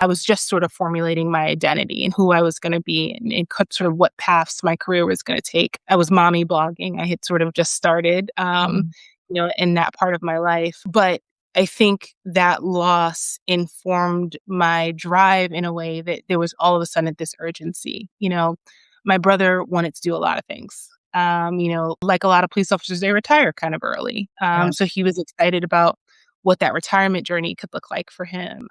I was just sort of formulating my identity and who I was going to be and sort of what paths my career was going to take. I was mommy blogging. I had sort of just started, Mhm. in that part of my life. But I think that loss informed my drive in a way that there was all of a sudden this urgency. My brother wanted to do a lot of things. Like a lot of police officers, they retire kind of early. Yeah. So he was excited about what that retirement journey could look like for him.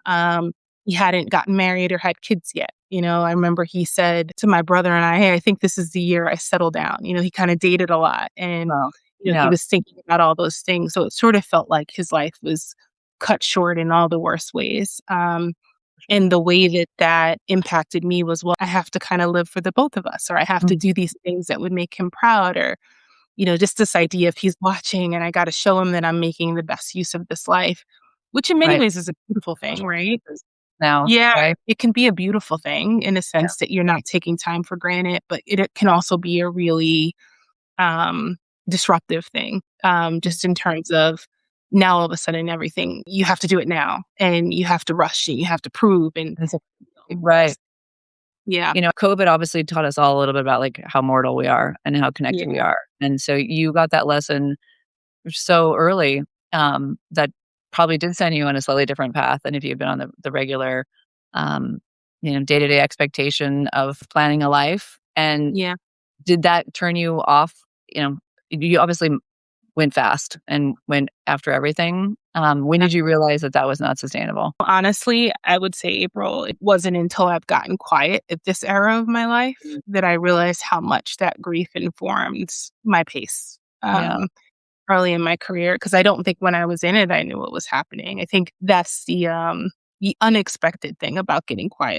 He hadn't gotten married or had kids yet. I remember he said to my brother and I, "Hey, I think this is the year I settle down." He kind of dated a lot and, Well, he yeah. was thinking about all those things. So it sort of felt like his life was cut short in all the worst ways. And the way that that impacted me was, well, I have to kind of live for the both of us, or I have to Mhm. do these things that would make him proud, or, just this idea of he's watching and I got to show him that I'm making the best use of this life, which in many Right. ways is a beautiful thing, right? Now, Yeah, right? it can be a beautiful thing in a Yeah. sense that you're not taking time for granted, but it can also be a really um, disruptive thing, just in terms of now all of a sudden everything you have to do it now and you have to rush and you have to prove and Right. yeah, COVID obviously taught us all a little bit about, like, how mortal we are and how connected we yeah, are, and so you got that lesson so early, that probably did send you on a slightly different path than if you'd been on the regular, um, day-to-day expectation of planning a life, and yeah. did that turn you off? You obviously went fast and went after everything. When did you realize that that was not sustainable? Honestly, I would say April. It wasn't until I've gotten quiet at this era of my life Mm. that I realized how much that grief informed my pace. Yeah. Early in my career, because I don't think when I was in it, I knew what was happening. I think that's the unexpected thing about getting quiet